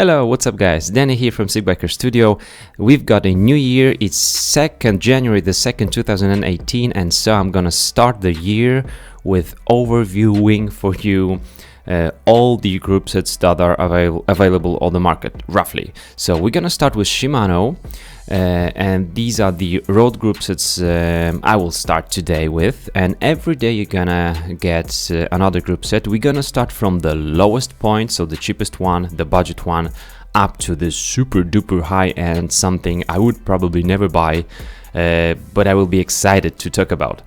Hello, what's up guys? Danny here from Sigbiker Studio. We've got a new year. It's January the 2nd, 2018, and so I'm gonna start the year with overviewing for you all the group sets that are available on the market, roughly. So we're gonna start with Shimano, and these are the road group sets I will start today with, and every day you're gonna get another group set. We're gonna start from the lowest point, so the cheapest one, the budget one, up to the super duper high end, something I would probably never buy, but I will be excited to talk about.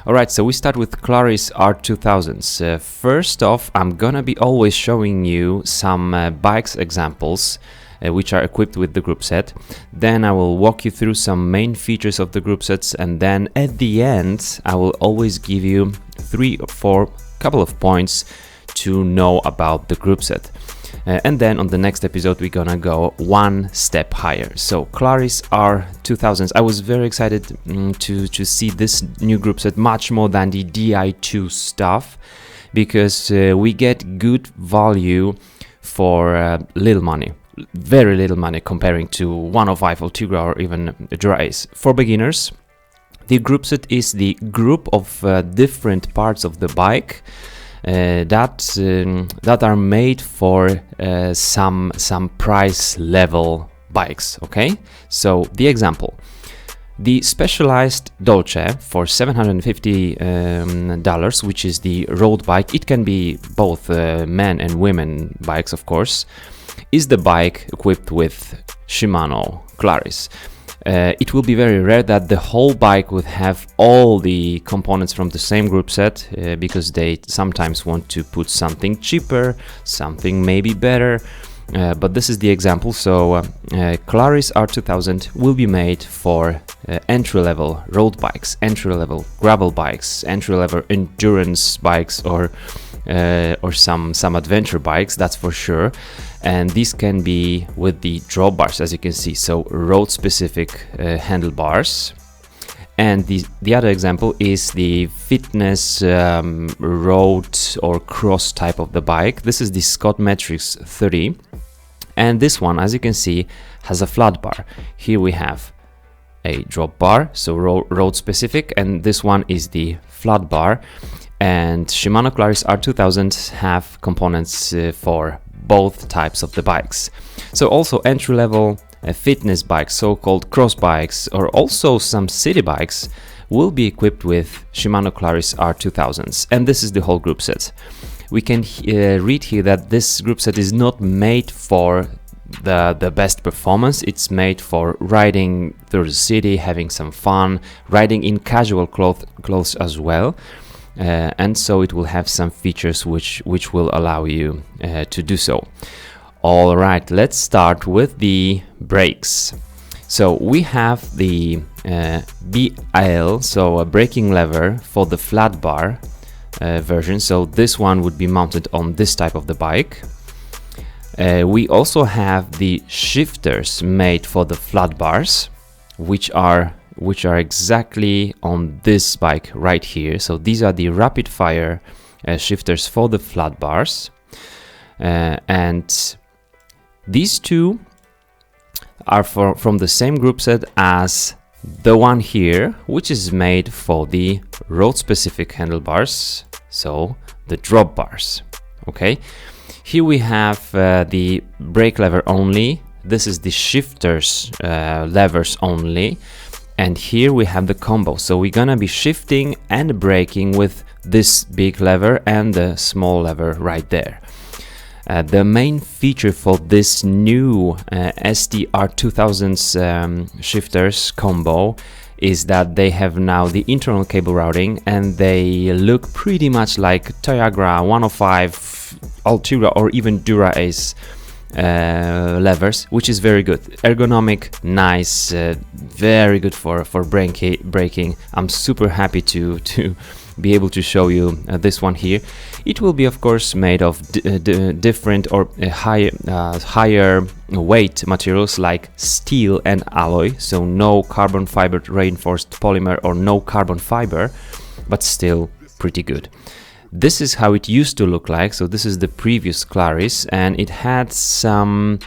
Alright, so we start with Claris R2000s. First off, I'm gonna be always showing you some bikes examples which are equipped with the group set. Then I will walk you through some main features of the group sets, and then at the end I will always give you 3 or 4 couple of points to know about the group set. And then on the next episode we're gonna go one step higher. So Claris R2000s, I was very excited to see this new group set much more than the Di2 stuff, because we get good value for little money, very little money comparing to 105 Ultegra or even Dura Ace. For beginners, the group set is the group of different parts of the bike that are made for some price level bikes. Okay, so the example, the specialized Dolce for $750, which is the road bike. It can be both men and women bikes, of course, is the bike equipped with Shimano Claris. It will be very rare that the whole bike would have all the components from the same group set, because they sometimes want to put something cheaper, something maybe better, but this is the example. So Claris R2000 will be made for entry-level road bikes, entry-level gravel bikes, entry-level endurance bikes, or some adventure bikes, that's for sure. And these can be with the drop bars, as you can see, so road specific handlebars. And the other example is the fitness road or cross type of the bike. This is the Scott Metrics 30, and this one, as you can see, has a flat bar. Here we have a drop bar, so road specific, and this one is the flat bar. And Shimano Claris R2000 have components for both types of the bikes. So also entry-level fitness bikes, so-called cross bikes, or also some city bikes will be equipped with Shimano Claris R2000s, and this is the whole group set. We can read here that this group set is not made for the best performance. It's made for riding through the city, having some fun, riding in casual clothes as well. And so it will have some features which will allow you to do so. All right, let's start with the brakes. So we have the BL, so a braking lever for the flat bar version. So this one would be mounted on this type of the bike. We also have the shifters made for the flat bars, which are exactly on this bike right here. So these are the rapid fire shifters for the flat bars, and these two are from the same group set as the one here, which is made for the road specific handlebars, so the drop bars. Okay, here we have the brake lever only. This is the shifters levers only. And here we have the combo, so we're gonna be shifting and braking with this big lever and the small lever right there. The main feature for this new STR2000's shifters combo is that they have now the internal cable routing, and they look pretty much like Toyagra 105 Ultegra or even Dura Ace levers, which is very good, ergonomic, nice, very good for braking. I'm super happy to be able to show you this one here. It will be of course made of different or higher weight materials like steel and alloy, so no carbon fiber reinforced polymer or no carbon fiber, but still pretty good. This is how it used to look like. So this is the previous Claris, and it had some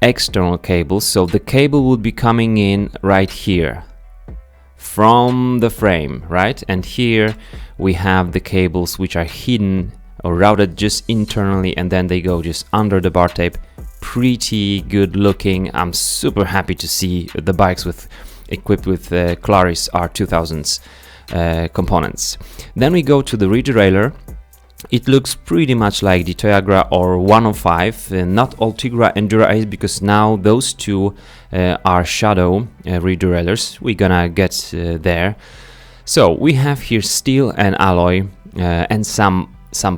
external cables. So the cable would be coming in right here from the frame, right? And here we have the cables which are hidden or routed just internally, and then they go just under the bar tape. Pretty good looking. I'm super happy to see the bikes equipped with Claris R2000's components. Then we go to the rear derailleur. It looks pretty much like the Tigra or 105, not all Tigra and Dura Ace, because now those two are shadow rear derailleurs. We're gonna get there. So we have here steel and alloy and some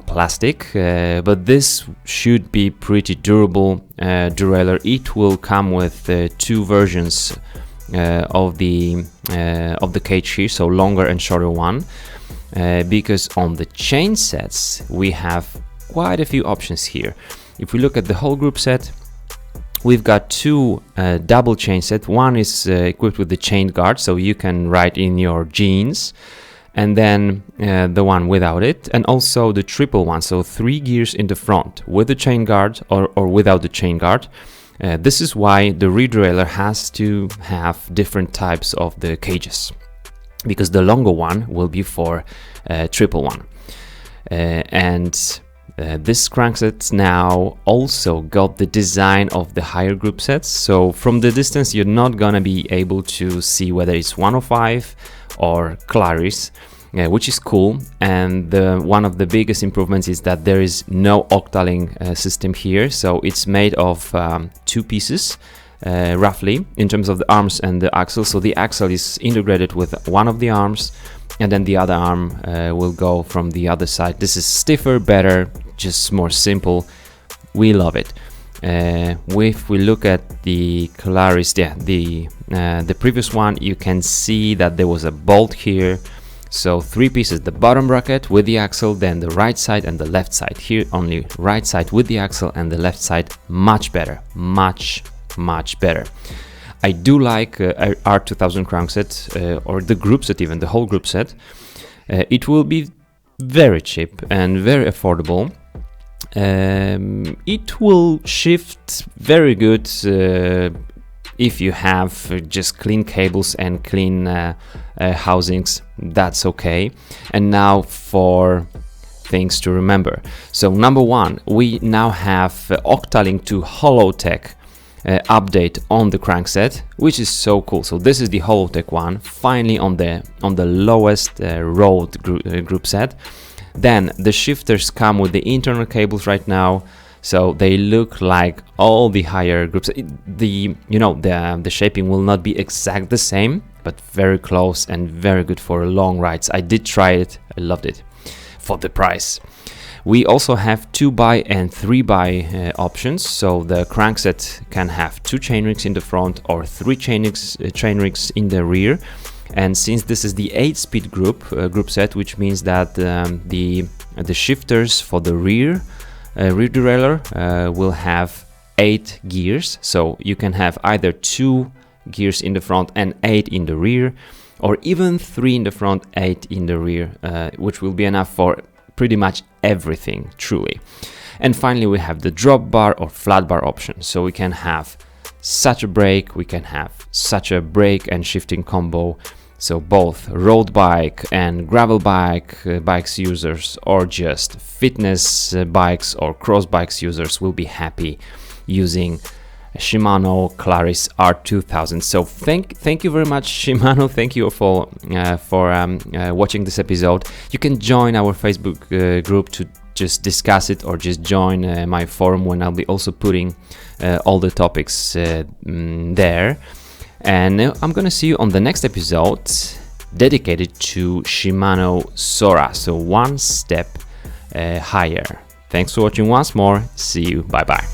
plastic, but this should be pretty durable derailleur. It will come with two versions of the cage here, so longer and shorter one. Because on the chain sets we have quite a few options here. If we look at the whole group set, we've got two double chain set. One is equipped with the chain guard, so you can ride in your jeans, and then the one without it, and also the triple one, so 3 gears in the front with the chain guard or without the chain guard. This is why the rear derailleur has to have different types of the cages, because the longer one will be for triple one. This crankset now also got the design of the higher group sets, so from the distance you're not gonna be able to see whether it's 105 or Claris, which is cool. And one of the biggest improvements is that there is no octaling system here, so it's made of 2 pieces. Roughly in terms of the arms and the axle. So the axle is integrated with one of the arms, and then the other arm will go from the other side. This is stiffer, better, just more simple. We love it. If we look at the Claris, the previous one, you can see that there was a bolt here. So 3 pieces, the bottom bracket with the axle, then the right side and the left side. Here only right side with the axle, and the left side much better, much better. I do like R2000 crankset, or the group set, even the whole group set. It will be very cheap and very affordable. It will shift very good if you have just clean cables and clean housings. That's okay. And now for things to remember. So number one, we now have Octalink to Holotech update on the crankset, which is so cool. So this is the Holotech one, finally on the lowest road group set. Then the shifters come with the internal cables right now, so they look like all the higher groups. The shaping will not be exact the same, but very close and very good for long rides. I did try it, I loved it for the price. We also have 2x and 3x options, so the crankset can have 2 chainrings in the front or 3 chainrings in the rear. And since this is the 8-speed group set, which means that the shifters for the rear derailleur will have 8 gears, so you can have either 2 gears in the front and 8 in the rear, or even 3 in the front, 8 in the rear, which will be enough for pretty much everything, truly. And finally we have the drop bar or flat bar option, so we can have such a brake, we can have such a brake and shifting combo. So both road bike and gravel bikes users, or just fitness bikes or cross bikes users, will be happy using Shimano Claris R2000. So thank you very much, Shimano. Thank you for watching this episode. You can join our Facebook group to just discuss it, or just join my forum when I'll be also putting all the topics there. And I'm gonna see you on the next episode dedicated to Shimano Sora, so one step higher. Thanks for watching once more. See you. Bye bye.